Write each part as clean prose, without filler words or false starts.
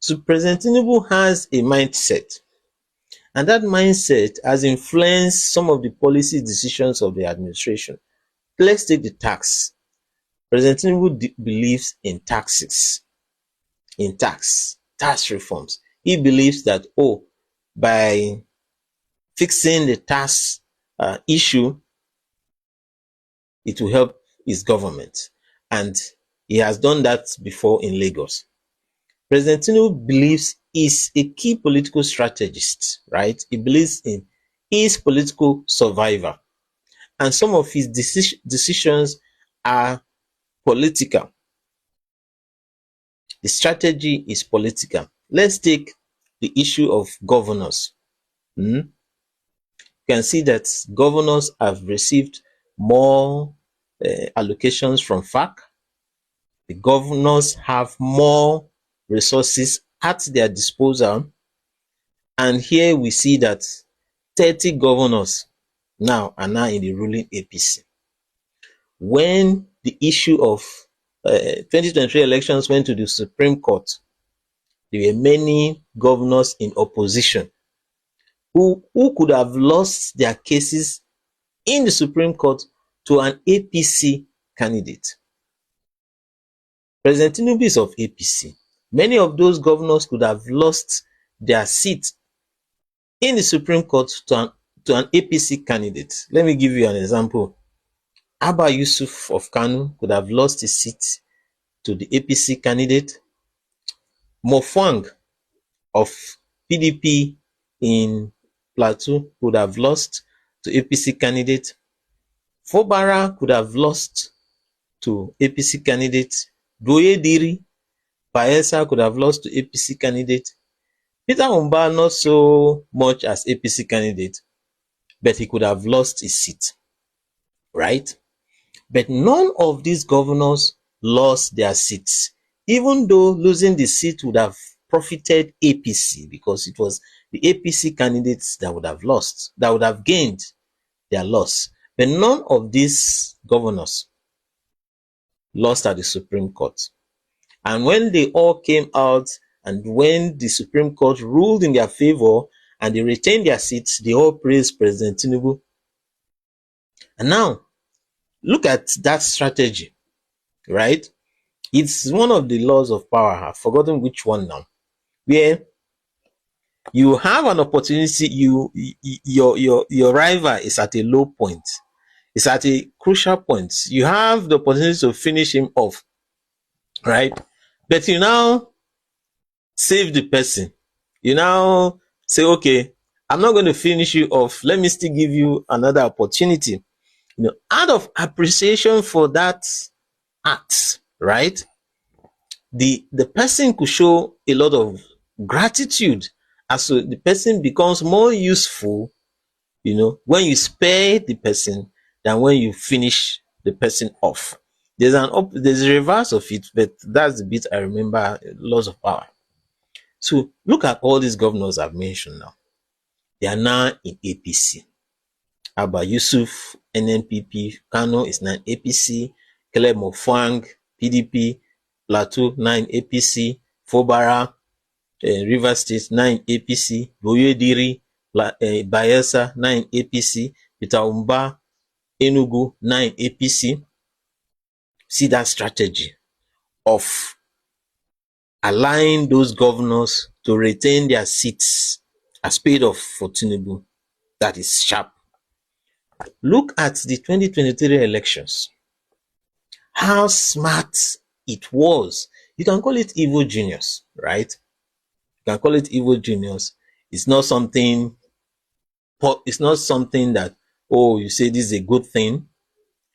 So President Tinubu has a mindset, and that mindset has influenced some of the policy decisions of the administration. Let's take the tax. President Tinubu believes in taxes, in tax reforms. He believes that, oh, by fixing the tax issue, it will help his government. And he has done that before in Lagos. President Tinubu believes he's a key political strategist, right? He believes in his political survivor. And some of his decisions are political. The strategy is political. Let's take the issue of governors. You can see that governors have received more allocations from FAC. The governors have more resources at their disposal. And here we see that 30 governors now are now in the ruling APC. When the issue of 2023 elections went to the Supreme Court, there were many governors in opposition who could have lost their cases in the Supreme Court to an APC candidate. President Tinubu is of APC. Many of those governors could have lost their seat in the Supreme Court to an APC candidate. Let me give you an example. Abba Yusuf of Kano could have lost his seat to the APC candidate. Mofwang of PDP in Plateau could have lost to APC candidate. Fobara could have lost to APC candidate. Doyediri, Bayelsa could have lost to APC candidate. Peter Umba not so much as APC candidate, but he could have lost his seat, right? But none of these governors lost their seats, even though losing the seat would have profited APC, because it was the APC candidates that would have lost, that would have gained their loss. But none of these governors lost at the Supreme Court. And when they all came out, and when the Supreme Court ruled in their favor and they retained their seats, they all praised President Tinubu. And now, look at that strategy, right? It's one of the laws of power. I've forgotten which one now. Where you have an opportunity, your rival is at a low point. It's at a crucial point. You have the opportunity to finish him off, right? But you now save the person. You now say, okay, I'm not going to finish you off. Let me still give you another opportunity. You know, out of appreciation for that act, right? The person could show a lot of gratitude as so the person becomes more useful, you know, when you spare the person than when you finish the person off. There's a reverse of it, but that's the bit I remember, laws of power. So look at all these governors I've mentioned now. They are now in APC. Abba Yusuf, NNPP, Kano is now in APC, Caleb Mofwang, PDP, Plateau, 9 APC, Fobara, River State, 9 APC, Boyediri, Bayelsa, 9 APC, Peter Umba, Enugu, 9 APC. See that strategy of allowing those governors to retain their seats as paid off for Tinubu. That is sharp. Look at the 2023 elections. How smart it was. You can call it evil genius, right? You can call it evil genius. It's not something that, oh, you say this is a good thing.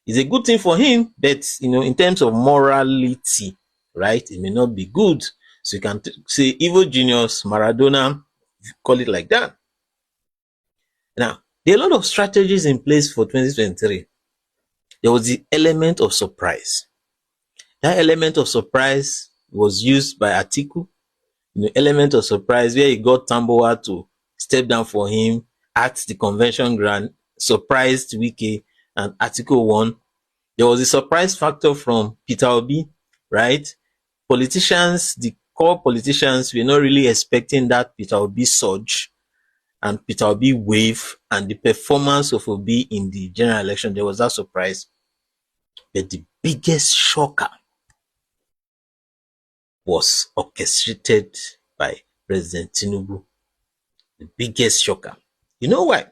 It's a good thing for him, but, you know, in terms of morality, right, it may not be good. So you can say evil genius, Maradona, call it like that. Now, there are a lot of strategies in place for 2023. There was the element of surprise. That element of surprise was used by Atiku. You know, element of surprise where he got Tambowa to step down for him at the convention ground, surprised Wike, and Atiku won. There was a surprise factor from Peter Obi, right? Politicians, the core politicians were not really expecting that Peter Obi surge and Peter Obi wave and the performance of Obi in the general election. There was that surprise. But the biggest shocker was orchestrated by President Tinubu. The biggest shocker. You know why?